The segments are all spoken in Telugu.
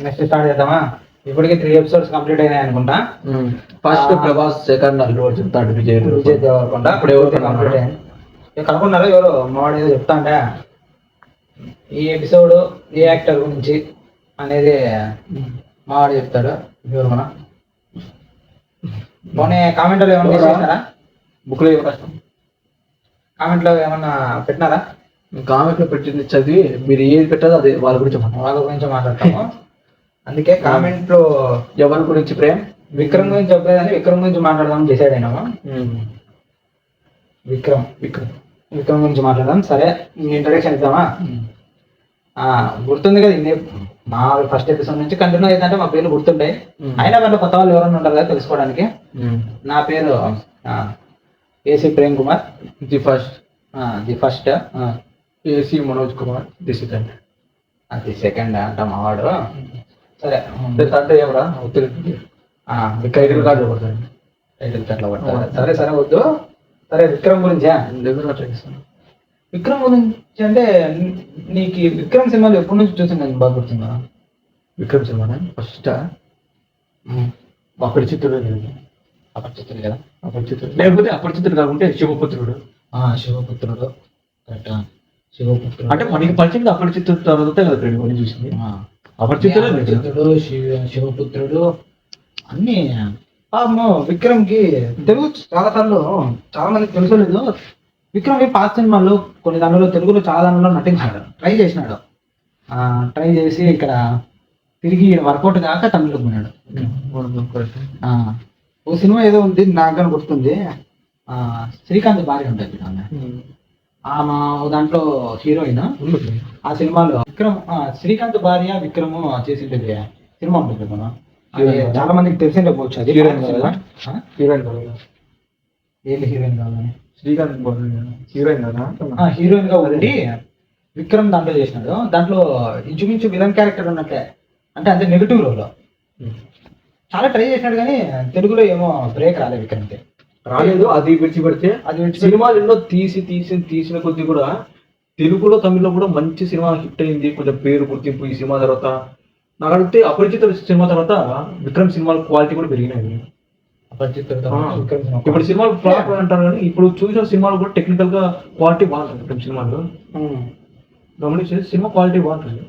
నెక్స్ట్ స్టార్ట్ చేద్దామా? ఇప్పటికి 3 ఎపిసోడ్స్ కంప్లీట్ అయినాయి అనుకుంటా. First Prabhas, second Allu Arjun, third Vijay Deverakonda. ఇప్పుడు ఎవరు కంప్లీట్ అయ్యాయి. కనుక్కున్నారా ఎవరు మావాడు ఏదో చెప్తాండే ఈ ఎపిసోడ్ ఏ యాక్టర్ గురించి అనేది మావాడు చెప్తాడు. ఎవరు మన పోనీ కామెంట్లో ఏమన్నా చేసినారా? బుక్లో ఏమో కష్టం. కామెంట్లో ఏమన్నా పెట్టినారా? కామెంట్లో పెట్టింది చదివి మీరు ఏది పెట్టాలో అది వాళ్ళ గురించి మాట్లాడతాము. అందుకే కామెంట్లో ఎవరి గురించి ప్రేమ్ విక్రమ్ గురించి చెప్పలేదని విక్రమ్ గురించి మాట్లాడదామని డిసైడ్ అయినాము. విక్రమ్ గురించి మాట్లాడదాం. సరే, ఇంట్రడక్షన్ ఇద్దామా? గుర్తుంది కదా, మా ఫస్ట్ ఎపిసోడ్ నుంచి కంటిన్యూ అయిందంటే మా పేర్లు గుర్తుంటాయి. అయినా వాళ్ళు కొత్త వాళ్ళు ఎవరైనా ఉంటారు కదా తెలుసుకోవడానికి. నా పేరు AC Prem Kumar. The first AC Manoj Kumar. The second అంట మావాడు. సరే, అంటే ఎవరా టైటిల్ కార్డు అట్లా పడతారు. సరే వద్దు. సరే, విక్రమ్ గురించా? విక్రమ్ గురించి అంటే నీకు విక్రమ్ సినిమాలు ఎప్పటి నుంచి చూసింది నాకు బాగా గుర్తుందా? విక్రమ్ సినిమా ఫస్ట్ అపరిచితుడు కదా, లేకపోతే అపరిచితుడు కాకుంటే శివపుత్రుడు. శివపుత్రుడు అంటే మనకి పరిచయం అపరిచితుడు తర్వాత కదా మనం చూసింది. అపరిచితుడు, శివపుత్రుడు అన్ని. విక్రమ్ కి తెలుగు చాలా మందికి తెలుసలేదు. విక్రమ్ పాత సినిమాల్లో కొన్ని దానిలో తెలుగులో చాలా దానిలో నటించాడు, ట్రై చేసినాడు. ట్రై చేసి ఇక్కడ తిరిగి వర్కౌట్ కాక తమిళకు పోయినాడు. ఓ సినిమా ఏదో ఉంది నాకు గుర్తుంది, శ్రీకాంత్ భార్య ఉంటుంది ఆమె దాంట్లో హీరోయిన్. ఆ సినిమాలో విక్రమ్ శ్రీకాంత్ భార్య విక్రమ్ చేసిండేది సినిమా ఉంటుంది కదా, చాలా మందికి తెలిసిండే పోవచ్చు. అది హీరోయిన్ ఏంటి హీరోయిన్ కావాలని శ్రీకాంత్ హీరోయిన్ గా ఉండి విక్రమ్ దాంట్లో చేసినాడు. దాంట్లో ఇంచుమించు విలన్ క్యారెక్టర్ ఉన్నట్లే, అంటే అంతే నెగిటివ్ రోల్. చాలా ట్రై చేసినాడు కానీ తెలుగులో ఏమో బ్రేక్ రాలేదు విక్రమ్కి. రాలేదు. అది విడిచిపెడితే సినిమాలు ఎన్నో తీసిన కొద్ది కూడా తెలుగులో తమిళ్లో కూడా మంచి సినిమా హిట్ అయింది, కొంచెం పేరు గుర్తింపు ఈ సినిమా తర్వాత. నాకు అడిగితే అపరిచిత సినిమా తర్వాత విక్రమ్ సినిమాల క్వాలిటీ కూడా పెరిగినాయి. ఇప్పుడు సినిమాలు ఫ్లాప్ అంటారు కానీ ఇప్పుడు చూసిన సినిమాలు కూడా టెక్నికల్ గా క్వాలిటీ బాగుంటుంది. విక్రమ్ సినిమాలు గమనించే సినిమా క్వాలిటీ బాగుంటుంది.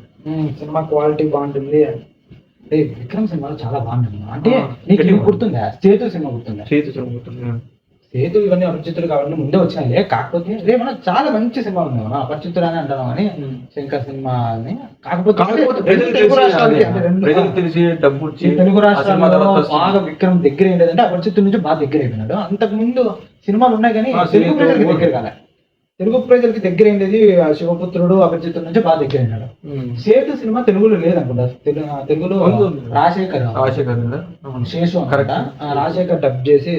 విక్రమ్ సినిమాలు చాలా బాగుంటుంది. అంటే నీకు గుర్తుందా సేతు సినిమా గుర్తుందా? సేతు ఇవన్నీ అపరిచితులు కాబట్టి ముందే వచ్చినాయి. కాకపోతే రేమన్నా చాలా మంచి సినిమా ఉంది మనం అపరిచితులు అని అంటాం అని, శంకర్ సినిమా అని. కాకపోతే తెలుగు రాష్ట్రాల్లో బాగా విక్రమ్ దగ్గర ఏంటంటే అపరిచితుల నుంచి బాగా దగ్గర అయిపోయినాడు. అంతకు ముందు సినిమాలు ఉన్నాయి కానీ తెలుగు ప్రజలకి దగ్గర కాలే. తెలుగు ప్రజలకి దగ్గర ఏంటది శివపుత్రుడు, అపరిచితుల నుంచి బాగా దగ్గర అయినాడు. సేతు సినిమా తెలుగులో లేదనుకుంటా, తెలుగులో రాజశేఖర్ శేషు రాజశేఖర్ డబ్ చేసి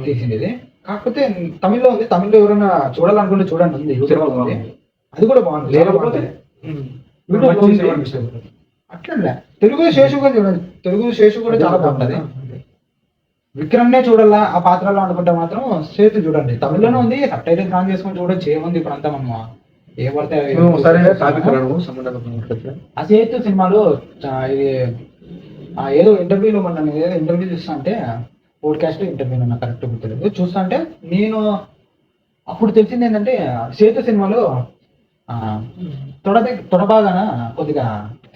తీసింది. కాకపోతే తమిళ్లో ఉంది. తమిళ్లో ఎవరైనా చూడాలనుకుంటే చూడండి, ఉంది యూట్యూబ్ ఉంది. అది కూడా బాగుంది. లేకపోతే అట్లా తెలుగు శేషు కూడా చూడండి, తెలుగు శేషు కూడా చాలా బాగుంటది. విక్రమ్ నే చూడాలా ఆ పాత్రలో అనుకుంటే మాత్రం సేతు చూడండి, తమిళ్లోనే ఉంది. సబ్ టైటిల్స్ ఆన్ చేసుకొని చూడొచ్చు. ఏముంది ఇప్పుడు అంతా మనం ఏ పడితే ఆ సేతు సినిమాలో ఇది ఏదో ఇంటర్వ్యూలో మొన్న ఏదో ఇంటర్వ్యూ చూస్తా అంటే పోడ్కాస్ట్ ఇంటర్వ్యూ నాకు కరెక్ట్ గుర్తులేదు. చూస్తా అంటే నేను అప్పుడు తెలిసింది ఏంటంటే సేతు సినిమాలో తొడభాగాన కొద్దిగా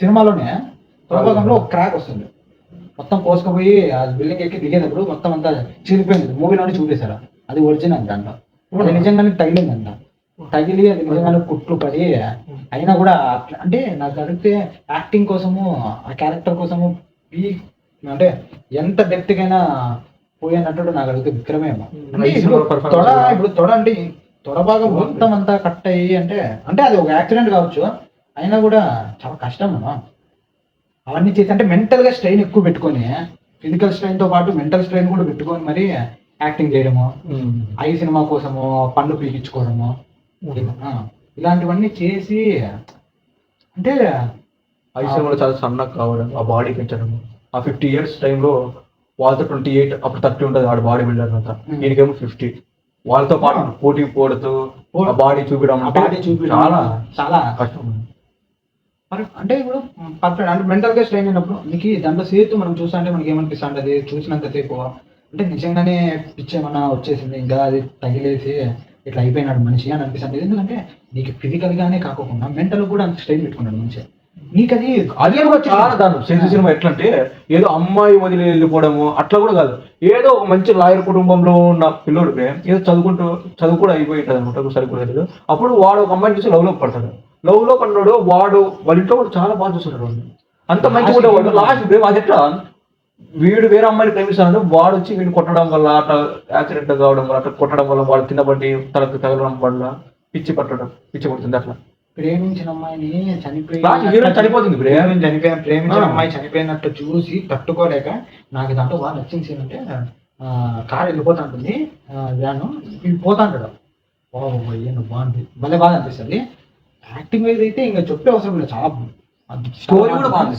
సినిమాలోనే తొడభాగంలో ఒక క్రాక్ వస్తుంది. మొత్తం కోసుకుపోయి ఆ బిల్డింగ్ ఎక్కి దిగేటప్పుడు మొత్తం అంతా చీలిపోయింది. మూవీలోనే చూపేశారు. అది ఒరిజినల్ దాంట్లో. అది నిజంగానే తగిలిందంట. తగిలి అది నిజంగానే కుట్లు పడి అయినా కూడా అంటే నాకు అడిగితే యాక్టింగ్ కోసము ఆ క్యారెక్టర్ కోసము అంటే ఎంత డెప్త్కైనా పోయే నటుడు నాకు అడిగితే విక్రమేమో. ఇప్పుడు తొడ అంటే తొడ భాగం మొత్తం అంతా కట్ అయ్యి అంటే అది ఒక యాక్సిడెంట్ కావచ్చు, అయినా కూడా చాలా కష్టం అవన్నీ చేసి. అంటే మెంటల్ గా స్ట్రెయిన్ ఎక్కువ పెట్టుకొని, ఫిజికల్ స్ట్రెయిన్ తో పాటు మెంటల్ స్ట్రెయిన్ కూడా పెట్టుకొని మరి యాక్టింగ్ చేయడము, ఐ సినిమా కోసము పళ్ళు పీకించుకోవడము, ఇలాంటివన్నీ చేసి అంటే ఐ సినిమాలో చాలా సన్నగా కావడం, ఆ బాడీ పెంచడం. ఆ 50 years టైంలో వాళ్ళతో 28 అప్పుడు 30 ఉంటుంది ఆడ బాడీ బిల్డర్ అంతా, ఈయనకేమో 50. వాళ్ళతో పాటు పోటీ పోడుతూ ఆ బాడీ చూపించడం చాలా చాలా కష్టం. అంటే ఇప్పుడు పర్ఫెక్ట్ అంటే మెంటల్ గా స్ట్రెయిన్ అయినప్పుడు నీకు దాంట్లో సేతు మనం చూసా అంటే మనకి ఏమనిపిస్తుంది అది చూసినంత సేపు అంటే నిజంగానే పిచ్చి ఏమన్నా వచ్చేసింది ఇంకా అది తగిలేసి ఇట్లా అయిపోయినాడు మనిషి అని అనిపిస్తుంది. ఎందుకంటే నీకు ఫిజికల్ గానే కాకుండా మెంటల్ కూడా అంత స్ట్రెయిన్ పెట్టుకున్నాడు మనిషి. నీకు అది అది కూడా చాలా దారుణం. సెన్సు సినిమా ఎట్లా అంటే ఏదో అమ్మాయి వదిలి వెళ్ళిపోవడము అట్లా కూడా కాదు. ఏదో ఒక మంచి లాయర్ కుటుంబంలో ఉన్న పిల్లోడికి ఏదో చదువు కూడా అయిపోయి ఉంటుంది అనమాట, సరిగ్గా తెలియదు. అప్పుడు వాడు ఒక అమ్మాయిని చూసి లవ్ లో పడతాడు. లవ్ లో పడినాడు వాడు వాళ్ళ ఇంట్లో కూడా చాలా బాగా చూస్తున్నాడు వాడు, అంత మంచిగా ఉండేవాడు. లాస్ట్ అది ఎట్లా వీడు వేరే అమ్మాయిని ప్రేమిస్తాడు, వాడు వచ్చి వీడిని కొట్టడం వల్ల అట్లా యాక్సిడెంట్ కావడం వల్ల అట్లా కొట్టడం వల్ల వాడు కింద పడి తలకు తగలడం వల్ల పిచ్చి పడుతుంది అట్లా. ప్రేమించిన అమ్మాయిని చనిపోతుంది. ప్రేమించిన అమ్మాయి చనిపోయినట్టు చూసి తట్టుకోలేక నాకు దాంట్లో బాగా నచ్చిన సీన్ అంటే కారు వెళ్ళిపోతా ఉంటుంది వ్యాను వీడు పోతా ఉంటాడు. ఏంటో బాగుంది, భలే బాగా అనిపిస్తుంది. యాక్టింగ్ వైజ్ అయితే ఇంకా చెప్పే అవసరం లేదు, చాలా స్టోరీ కూడా బాగుంది.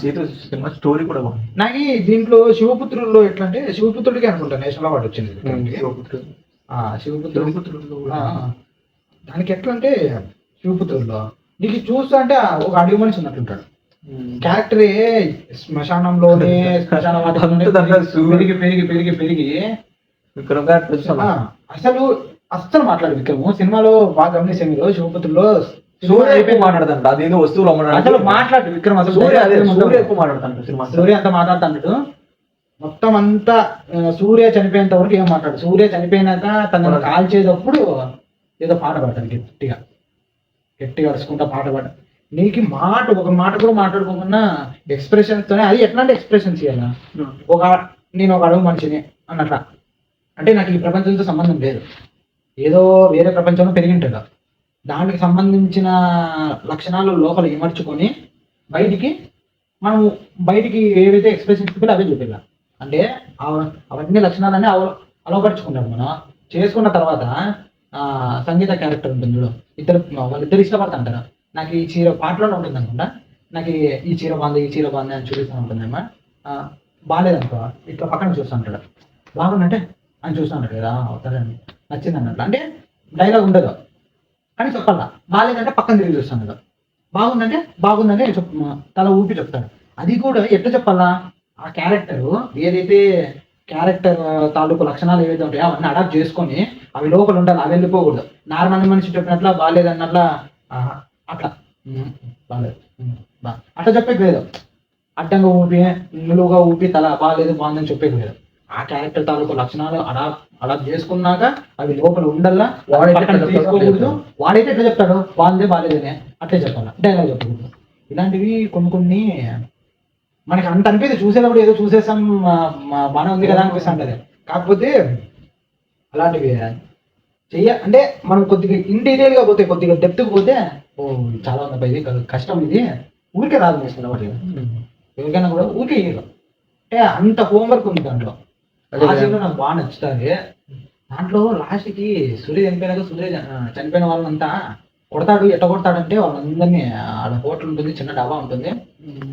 సినిమా స్టోరీ కూడా బాగుంది. నాకు దీంట్లో శివపుత్రుల్లో ఎట్లా అంటే శివపుత్రుడికి అనుకుంటా నేషనల్ అవార్డు వచ్చింది. శివపుత్రుడు దానికి ఎట్లా అంటే శివపుత్రుల్లో నీకు చూస్తా అంటే ఒక అడుగు మనిషి ఉన్నట్టుంటాడు. క్యారెక్టరే శ్మశానంలోనే శ్మశాన పెరిగి పెరిగి పెరిగి పెరిగి అస్సలు మాట్లాడు విక్రము. సినిమాలో బాగా గమనిస్తే మీరు శివపుత్రుల్లో సూర్య మాట్లాడతాడు, అదేదో వస్తువులు అసలు మాట్లాడు విక్రమ్, అసలు సూర్య ఎక్కువ మాట్లాడతాడు సినిమా. సూర్య అంతా మాట్లాడుతాడు మొత్తం అంతా. సూర్య చనిపోయేంత వరకు ఏం మాట్లాడు. సూర్య చనిపోయినాక తనను కాల్చేటప్పుడు ఏదో పాట పాడతాను గట్టిగా గట్టిగా అరుచుకుంటా పాట పాడ. నీకు ఒక మాట కూడా మాట్లాడుకోకుండా ఎక్స్ప్రెషన్స్ తోనే, అది ఎట్లాంటి ఎక్స్ప్రెషన్స్ ఇవ్వాలా. నేను ఒక అడుగు మనిషిని అన్నట్లా, అంటే నాకు ఈ ప్రపంచంతో సంబంధం లేదు, ఏదో వేరే ప్రపంచంలో పెరిగింటాడు, దానికి సంబంధించిన లక్షణాలు లోపల ఇమర్చుకొని బయటికి ఏవైతే ఎక్స్ప్రెషన్స్ చూపించాలి అవే చూపించాలి. అంటే అవన్నీ లక్షణాలన్నీ అలవపరుచుకున్నాడు. మనం చేసుకున్న తర్వాత సంగీత క్యారెక్టర్ ఉంటుంది చూడు, వాళ్ళిద్దరు ఇష్టపడతాంటారు. నాకు ఈ చీర పాటలోనే ఉంటుంది అనుకుంటా, నాకు ఈ చీర బాగుంది అని చూపిస్తూ ఉంటుందమ్మా. బాగాలేదనుకో ఇట్లా పక్కన చూస్తూ ఉంటాడు, బాగుందంటే అని చూస్తూ ఉంటాడు కదా, అవుతారని నచ్చింది అన్నట్లు. అంటే డైలాగ్ ఉండదు కానీ చెప్పాలా. బాగాలేదంటే పక్కన తిరిగి చూస్తాడు, బాగుందంటే తల ఊపి చెప్తాడు. అది కూడా ఎట్లా చెప్పాలా, ఆ ఏదైతే క్యారెక్టర్ తాలూకు లక్షణాలు ఏవైతే ఉంటాయో అవన్నీ అడాప్ట్ చేసుకొని అవి లోపల ఉండాలి, అవి వెళ్ళిపోకూడదు. నార్మల్ మనిషి చెప్పినట్లా బాగాలేదన్నట్లా అట్లా బాగాలేదు అట్లా చెప్పేది లేదు. అడ్డంగా ఊపి నిలువుగా ఊపి తల బాగుందని చెప్పేది లేదు. ఆ క్యారెక్టర్ తాలూకు లక్షణాలు అడాప్ట్ చేసుకున్నాక అవి లోపల ఉండల్లా. తీసుకోకూడదు. వాడైతే ఎట్లా చెప్తాడు బాగాలేదని అట్లే చెప్పాలి, డైలాగ్ చెప్పకూడదు. ఇలాంటివి కొన్ని మనకి అంత అనిపిస్తే చూసేటప్పుడు ఏదో చూసేసాం బాగానే ఉంది కదా అనిపిస్తుంటది. కాకపోతే అలాంటివి అంటే మనం కొద్దిగా ఇంటీరియర్ గా పోతే, కొద్దిగా డెప్త్కి పోతే చాలా ఉంది ఇది కష్టం, ఇది ఊరికే రాదు నేషనల్ అవార్డు. ఎవరికైనా కూడా ఊరికే ఇయ్యరు, అంటే అంత హోంవర్క్ ఉంది దాంట్లో. నాకు బాగా నచ్చుతుంది. దాంట్లో లాస్ట్కి సూర్య చనిపోయిన వాళ్ళంతా కొడతాడు. ఎట్లా కొడతాడంటే వాళ్ళందరినీ, ఆడ హోటల్ ఉంటుంది, చిన్న డాబా ఉంటుంది,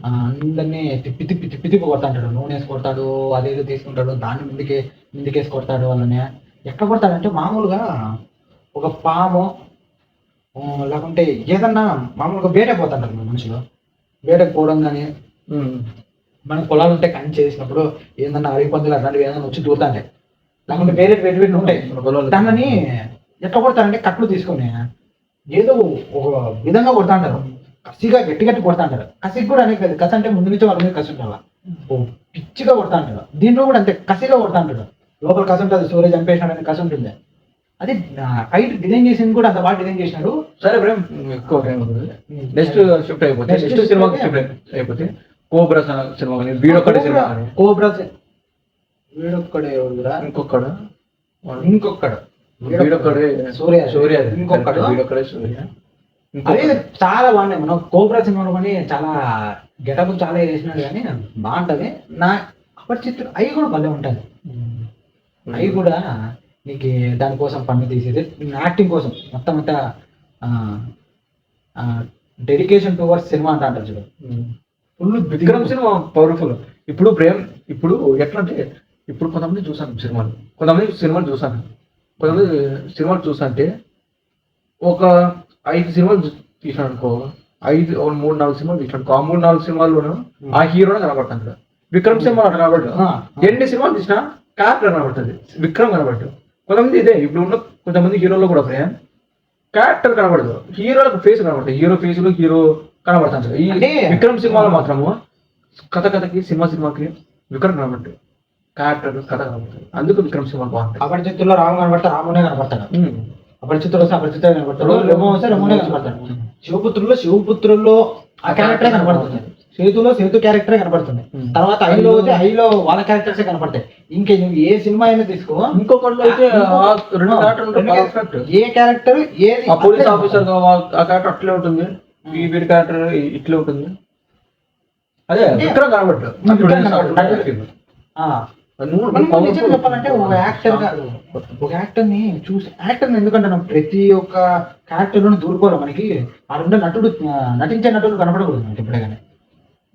అందరినీ తిప్పి కొడతాంటాడు. నూనె వేసి కొడతాడు, అదేదో తీసుకుంటాడు, దాన్ని ముందుకేసి కొడతాడు వాళ్ళని. ఎట్లా కొడతాడంటే మామూలుగా ఒక పాము లేకుంటే ఏదన్నా మామూలుగా వేటకు పోతాంటారు మన మనుషులు. వేటకు పోవడం కానీ మన పొలాలు ఉంటే కంచి చేసినప్పుడు ఏందన్నా అరవి పందులు అట్లాంటివి ఏదైనా వచ్చి దూరుతాంటాయి, లేకుంటే వేరే ఉంటాయి. దాన్ని ఎట్లా కొడతారంటే కట్లు తీసుకొని ఏదో ఒక విధంగా కొడతాంటారు, కసిగా గట్టి కొడతాంటారు. కసికి కూడా అనేక కసి అంటే ముందు నుంచి వాళ్ళ మీద కసి ఉంటారు, పిచ్చిగా కొడతాంటారు. దీంట్లో కూడా అంతే కసిగా కొడతాంటాడు. లోపల కసి ఉంటుంది, సూర్య చంపేసినాడని కసి ఉంటుంది. అది ఫైట్ డిజైన్ చేసింది కూడా అంత బాగా డిజైన్ చేసినాడు. సరే బ్రేమ్, ఎక్కువ నెక్స్ట్ షిఫ్ట్ అయిపోతే కోబ్రా సినిమా వీడొక్కడే అదే చాలా బాగున్నాయి. మనం కోబ్రా సినిమాలో కానీ చాలా గెటప్ చాలా వేసినాడు కానీ బాగుంటది. నా అపరిచితుడు అవి కూడా భలే ఉంటుంది. అవి కూడా నీకు దానికోసం పన్ను తీసేది, యాక్టింగ్ కోసం మొత్తం అంతా డెడికేషన్ టువర్డ్స్ సినిమా అంటారు చూడు. Full Vikram cinema powerful. ఇప్పుడు ఎట్లా అంటే ఇప్పుడు కొంతమంది చూసాను సినిమాలు, కొంతమంది సినిమాలు చూసా అంటే ఒక 5 సినిమాలు తీసాను అనుకో, మూడు నాలుగు సినిమాలు తీసినాడు. ఆ 3-4 సినిమాల్లోనూ ఆ హీరోనే కనబడుతుంది. విక్రమ్ సినిమాలు అట్లా కనబడ్డు. ఎన్ని సినిమాలు తీసినా క్యారెక్టర్ కనబడుతుంది, విక్రమ్ కనబడ్డు. కొంతమంది ఇదే ఇప్పుడు ఉన్న కొంతమంది హీరోల్లో కూడా క్యారెక్టర్ కనబడదు, హీరోలకు ఫేస్ కనబడుతుంది. హీరో ఫేస్లో హీరో కనబడుతుంది. ఈ విక్రమ్ సినిమాలో మాత్రము కథకి సినిమాకి విక్రమ్ కనబడ్డు, క్యారెక్టర్ కథ కనబడుతుంది. అందుకు విక్రమ్ సినిమాలు బాగుంటాయి. అపరిచితుల్లో రాము కనబడతా రామునే కనబడతాడు, అపరిచితులు వస్తే అపరిచితులు కనబడతాడు, రెమో వస్తే రెమోనే కనబడతాడు. శివపుత్రుల్లో ఆ క్యారెక్టరే కనబడుతుంది, సేతు క్యారెక్టరే కనబడుతుంది. తర్వాత ఐలో వస్తే ఐలో వాళ్ళ క్యారెక్టర్సే కనబడతాయి. ఇంకా నువ్వు ఏ సినిమా అయినా తీసుకో, ఇంకొకళ్ళు అయితే ఏ క్యారెక్టర్ ఏది పోలీస్ ఆఫీసర్ ఆ క్యారెక్టర్ అట్లే ఉంటుంది, ఈ వీడి క్యారెక్టర్ ఇట్లే ఉంటుంది. అదే విక్రమ్ కనబడ్డు. చెప్పాలంటే ఒక యాక్టర్ ని చూసి యాక్టర్ ఎందుకంటే ప్రతి ఒక్క క్యారెక్టర్ లోనే దూరుకోవాలి. మనకి ఆ రెండు నటించే నటులు కనపడకూడదు మనకి ఎప్పుడే. కానీ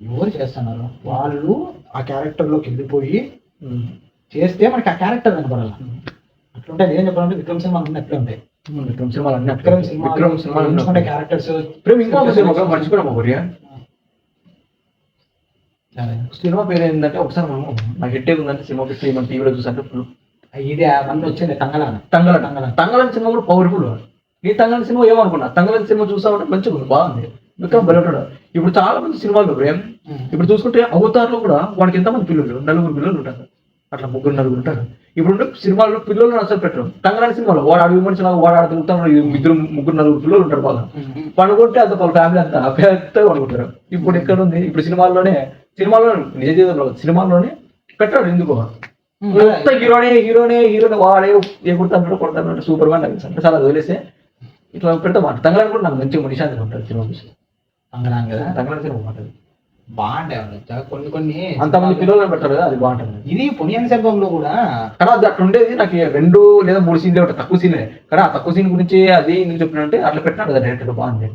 ఎవరు చేస్తున్నారు వాళ్ళు ఆ క్యారెక్టర్ లోకి వెళ్ళిపోయి చేస్తే మనకి ఆ క్యారెక్టర్ కనపడాలి. అట్లుంటే ఏం చెప్పాలంటే విక్రమ్ సినిమా అన్నీ అట్లే ఉంటాయి. విక్రమ్ సినిమా క్యారెక్టర్స్ సినిమా పేరు ఏంటంటే ఒకసారి మనం నాకు హిట్ ఉందంటే సినిమా పెట్టి మన టీవీలో చూసంటే ఇది మంది వచ్చింది తంగళం సినిమా కూడా పవర్ఫుల్. ఈ తంగళం సినిమా ఏమనుకున్నా, తంగళం సినిమా చూసామంటే మంచిగా ఉంది, బాగుంది, విక్రమ్ బలటాడు. ఇప్పుడు చాలా మంది సినిమాలు ఇప్పుడు చూసుకుంటే అవతార్లో కూడా వాడికి ఎంతమంది పిల్లలు, 4 పిల్లలు ఉంటారు, అట్లా 3-4 ఉంటారు. ఇప్పుడు సినిమాల్లో పిల్లలు అసలు పెట్టరు. తంగళాని సినిమాలో వాడు అడుగు మనిషి వాడు ఆడ తిరుగుతాడు, 2-3-4 పిల్లలు ఉంటారు. బాగా పనుకుంటే అంత వాళ్ళ ఫ్యామిలీ అంతా పెద్దగా పనుకుంటారు. ఇప్పుడు ఎక్కడ ఉంది, ఇప్పుడు సినిమాల్లో నిజ జీవితంలో సినిమాల్లోనే పెట్టాడు. ఎందుకు మొత్తం హీరోనే వాడే ఏ కుడతాడు కొడతాడు, సూపర్ గా అంటే చాలా వదిలేస్తే ఇట్లా పెడతా మాట. తంగళాన్ని కూడా నాకు మంచిగా నిశాంతిగా ఉంటుంది సినిమా చూసి. తంగళాని సినిమా బాగుంటుంది, బాగుంటాయి కొన్ని అంతమంది పిల్లలు పెడతారు కదా, అది బాగుంటుంది. ఇది పొన్నియిన్ సెల్వంలో కూడా కానీ అది అట్లా ఉండేది. నాకు 2 లేదా 3 సీన్లే ఉంటాయి, తక్కువ సీన్లే. కానీ ఆ తక్కువ సీన్ గురించి అది ఎందుకు చెప్పినంటే అట్లా పెట్టినాడు కదా డైరెక్టర్, బాగుంది.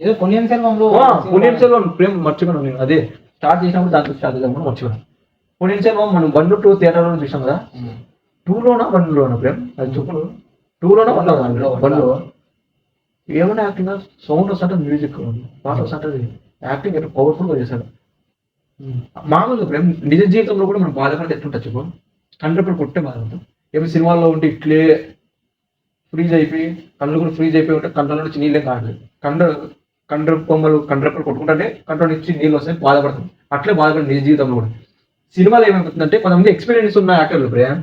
ఏదో పొన్నియిన్ సెల్వం ప్రేమ మర్చిపోయాను నేను. అదే స్టార్ట్ చేసినప్పుడు దాంట్లో స్టార్ట్ చేద్దాం కూడా మర్చిపోయాను. పొన్నియిన్ సెల్వం మనం 1-2 థియేటర్లో చూసాం కదా. 2లోనా 1లోనా ప్రేమ్ అది చెప్పు. 2లోనా 1లో ఏమైనా యాక్టింగ్, సౌండ్ వస్తుంటే మ్యూజిక్, పాట వస్తుంటే యాక్టింగ్ ఎట్లా పవర్ఫుల్ గా చేశాడు. మామూలుగా ప్రేమ్ నిజ జీవితంలో కూడా మనం బాధపడితే ఎట్లుంటా చెప్పు, కంట్రెప్పుడు కొట్టే బాధ ఉంటుంది. ఏమైనా సినిమాల్లో ఉంటే ఇట్లే ఫ్రీజ్ అయిపోయి కళ్ళు కూడా ఫ్రీజ్ అయిపోయి ఉంటే కంట్రోల్ నుంచి నీళ్ళే కాదు, కండ్రెప్పలు కొట్టుకుంటే కంట్రోల్ నుంచి నీళ్ళు వస్తాయి, బాధపడుతుంది. అట్లే బాధపడి నిజ జీవితంలో కూడా. సినిమాలో ఏమైపోతుందంటే కొంతమంది ఎక్స్పీరియన్స్ ఉన్న యాక్టర్లు ప్రేమ్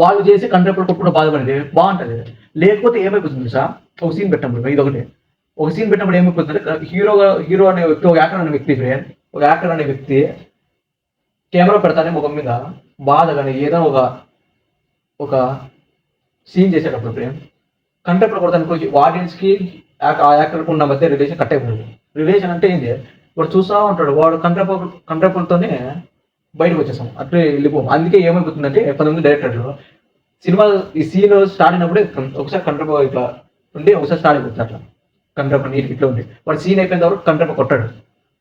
వాళ్ళు చేసి కంట్రెప్పలు కొట్టుకుంటే బాధపడితే బాగుంటుంది. లేకపోతే ఏమైపోతుంది సార్, ఒక సీన్ పెట్టినప్పుడు ఇదొకటి, ఒక సీన్ పెట్టినప్పుడు ఏమైపోతుందంటే హీరో అనే వ్యక్తి, ఒక యాక్టర్ అనే వ్యక్తి కెమెరా పెడతానే ముఖం మీద బాధ కానీ ఏదో ఒక సీన్ చేసేటప్పుడు ప్రేమ్ కంటెంప్ట్ కొడతానికి ఆడియన్స్ కి ఆ యాక్టర్కి ఉన్న మధ్య రిలేషన్ కట్ అయిపోతుంది. రిలేషన్ అంటే ఏంటి, వాడు చూస్తూ ఉంటాడు, వాడు కంటెంప్ట్తోనే బయటకు వచ్చేస్తాం, అట్లే వెళ్ళిపోం. అందుకే ఏమైపోతుందంటే కొంతమంది డైరెక్టర్లు సినిమా ఈ సీన్ స్టార్ట్ అయినప్పుడే ఒకసారి కంట్రెప్ ఇట్లా ఉండి ఒకసారి స్టార్ట్ అయిపోతుంది, అట్లా కంట్రెప్ నీటికి ఇట్లా ఉంది. వాడు సీన్ అయిపోయిన తర్వాత కంట్రెప్ కొట్టాడు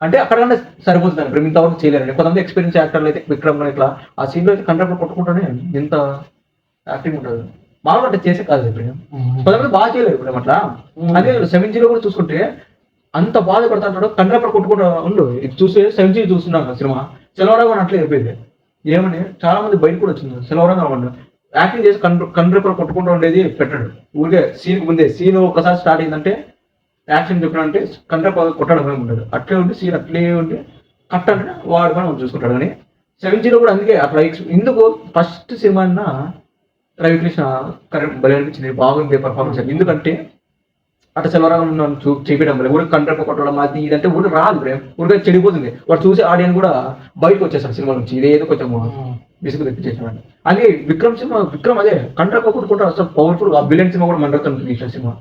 అంటే అక్కడనే సరిపోతుంది. ఇప్పుడు ఇంతవరకు చేయలేరండి. కొంతమంది ఎక్స్పీరియన్స్ యాక్టర్లు అయితే విక్రమ్ ఇట్లా ఆ సీన్లో అయితే కంట్రెప్ కొట్టుకుంటూనే ఎంత యాక్టింగ్ ఉంటుంది. మామూలు అంటే చేసే కాదు. ఇప్పుడు కొంతమంది బాగా చేయలేరు ఇప్పుడు అట్లా. అదే 7Gలో కూడా చూసుకుంటే అంత బాధపడుతుంటాడు, కంట్రెప్ కొట్టుకుంటూ ఉండు. ఇది చూస్తే 7G చూస్తున్నాం సినిమా, సెలవరంగా అట్లే అయిపోయింది. ఏమని చాలా మంది బయట కూడా వచ్చింది, సెలవరంగా ఉండు యాక్టింగ్ చేసి కంట్రెపర్ కొట్టుకుంటూ ఉండేది పెట్టాడు. ఊరికే సీన్ ముందే సీన్ ఒకసారి స్టార్ట్ అయిందంటే యాక్షన్ చెప్పినంటే కంట్రెపర్ కొట్టడం ఏమి ఉండదు, అట్లే ఉండి సీన్ అట్లే ఉండి కట్ అంటే వాడు మనం చూసుకుంటాడు. కానీ 7Gలో కూడా అందుకే అట్లా ఎందుకు ఫస్ట్ సినిమా అన్న రవికృష్ణ బలి అనిపించింది, బాగుంది పర్ఫార్మెన్స్. ఎందుకంటే అట్లా సెలవరంగా చేపించడం వల్ల ఊరికి కంట్రెపర్ కొట్టడం అది ఇదంటే ఊరికి రాదు, ఊరికే చెడిపోతుంది. వాడు చూసే ఆడియన్స్ కూడా బయటకు వచ్చేస్తాడు సినిమా నుంచి, ఇదేదో కొంచెం విసుగు తెప్పించేసాడు. అదే విక్రమ్ అదే కంట్రెపర్ కొట్టుకుంటారు. అసలు పవర్ఫుల్. ఆ బిలియన్ సినిమా కూడా మండవుతుంది తీసిన సినిమా,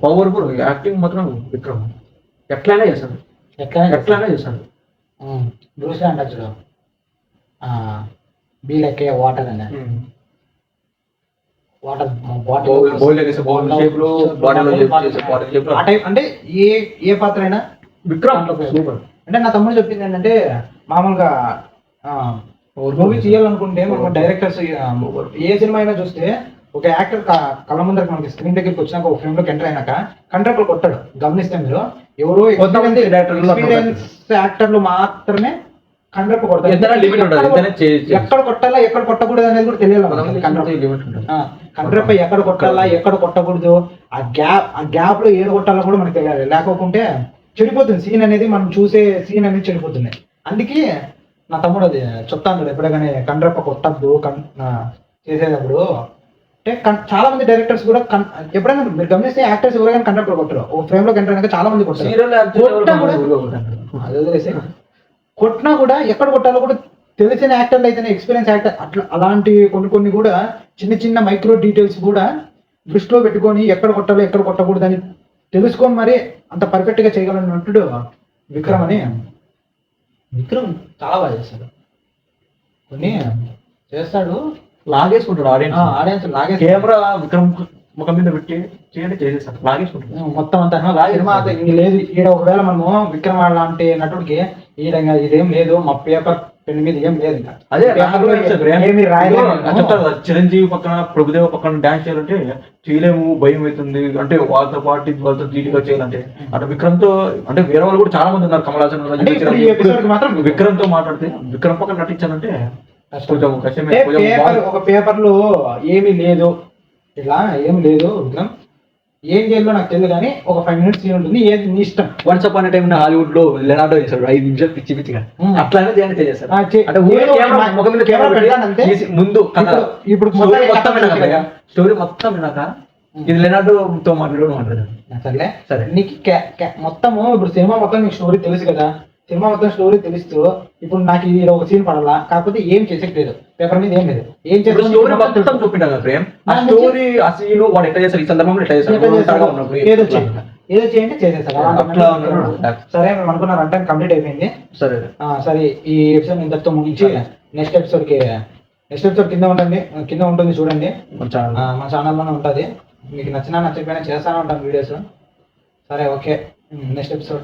పవర్ఫుల్. యాక్టింగ్ మాత్రం విక్రమ్ ఎట్లయినా చేస్తాడు, ఎట్లయినా చేస్తాడు. బ్రూస్లీ అంటారు చూడు, బీలెక్కే వాటర్ అనే అంటే ఏ పాత్ర అయినా విక్రమ్ సూపర్. అంటే నా తమ్ముడు చెప్పింది ఏంటంటే మామూలుగా మూవీ తీయాలనుకుంటే మనం డైరెక్టర్స్ ఏ సినిమా అయినా చూస్తే ఒక యాక్టర్ కళ్ళ ముందర మనకి స్క్రీన్ దగ్గరికి వచ్చినాక ఒక ఫ్రేమ్ లోకి ఎంటర్ అయినాక కంట్రాక్టర్ కొట్టాడు. గమనిస్తే మీరు ఎవరో కొంతమంది directorలు అట్లా యాక్టర్లు మాత్రమే కంట్రాక్టర్ కొడతారు. ఎంతైనా limit ఉండదు, ఎంతైనా ఎక్కడ కొట్టాలా ఎక్కడ కొట్టకూడదు అనేది కూడా తెలియాలి. కంట్రాక్టర్ ఎక్కడ కొట్టాలా ఎక్కడ కొట్టకూడదు, ఆ గ్యాప్ లో ఏడు కొట్టాలో కూడా మనకు తెలియాలి. లేకపోతే చెడిపోతుంది సీన్ అనేది, మనం చూసే సీన్ అనేది చెడిపోతుంది. అందుకే నా తమ్ముడు అది చెప్తాను ఎప్పుడైనా కండ్రప్ప కొట్టద్దు చేసేటప్పుడు. అంటే చాలా మంది డైరెక్టర్స్ కూడా ఎప్పుడైనా మీరు గమనిస్తే యాక్టర్స్ ఎవరైనా కండ్రప్ప కొట్టరు. ఒక ఫ్రేమ్ లో కంటే చాలా మంది కొట్టినా కూడా ఎక్కడ కొట్టాలో కూడా తెలిసిన యాక్టర్లు అయితేనే, ఎక్స్పీరియన్స్ యాక్టర్ అట్లా అలాంటి కొన్ని కూడా చిన్న చిన్న మైక్రో డీటెయిల్స్ కూడా దృష్టిలో పెట్టుకొని ఎక్కడ కొట్టాలో ఎక్కడ కొట్టకూడదు అని తెలుసుకొని మరి అంత పర్ఫెక్ట్ గా చేయగలనట్టుడు విక్రమ్ అని. విక్రమ్ చాలా బాగా చేస్తాడు, కొన్ని చేస్తాడు, లాగేసుకుంటాడు ఆడియన్స్ లాగే. కెమెరా విక్రమ్ ముఖం మీద పెట్టి చేయండి చేసేస్తాడు, లాగేసుకుంటాడు మొత్తం అంతా. సినిమా ఇంక లేదు ఈడ, ఒకవేళ మనము విక్రమ్ లాంటి నటుడికి ఈడ ఇదేం లేదు, మా పేపర్ పెన్ మీద ఏం లేదు, అదే ఏమి రాయలేదు. చిరంజీవి పక్కన ప్రభుదేవ పక్కన డాన్స్ చేయాలంటే చేయలేము, భయం అవుతుంది, అంటే వాళ్ళతో పాటు వాళ్ళతో ధీటుగా చేయాలంటే అటు విక్రమ్ తో, అంటే వేరే వాళ్ళు కూడా చాలా మంది ఉన్నారు, కమల్ హాసన్ మాత్రం విక్రమ్ తో మాట్లాడితే విక్రమ్ పక్కన నటించాలంటే కొంచెం కష్టమే. ఒక పేపర్ లో ఏమీ లేదు, ఇలా ఏం లేదు విక్రమ్, ఏం చేయాలో నాకు తెలియదు కానీ ఒక 5 minutes సీన్ ఉంటుంది, ఏది నీ ఇష్టం. వన్స్ అపాన్ టైం హాలీవుడ్ లో లెనార్డో చేశాడు 5 నిమిషాలు పిచ్చి పిచ్చిగా, అట్లానే చేశారు. ముందు ఇప్పుడు స్టోరీ మొత్తం విన్నాక ఇది లెనార్డోతో మాట్లాడాడు. సర్లే సరే, నీకు మొత్తము ఇప్పుడు సినిమా మొత్తం నీకు స్టోరీ తెలుసు కదా, సినిమా మొత్తం స్టోరీ తెలుస్తూ ఇప్పుడు నాకు ఇది ఒక సీన్ పడాలా, కాకపోతే ఏం చేసేట్లేదు, పేపర్ మీద ఏం లేదు, ఏం చేస్తాను స్టోరీ మొత్తం చూపించాను ప్రేమ్. ఆ స్టోరీ ఆ సీన్ వాడు ఎట్లా చేస్తారు, ఈ సందర్భంలో ఎట్లా చేస్తారు, ఏదో చేయండి చేసేస్తారు అట్లా. సరే మేము అనుకున్న రన్ టైం కంప్లీట్ అయిపోయింది. సరే సరే ఈ ఎపిసోడ్ ఇంతటితో ముగించి నెక్స్ట్ ఎపిసోడ్ కింద ఉంటుంది చూడండి, మన ఛానల్లోనే ఉంటుంది. మీకు నచ్చినా నచ్చకపోయినా చేస్తానే ఉంటాను వీడియోస్. సరే ఓకే, నెక్స్ట్ ఎపిసోడ్.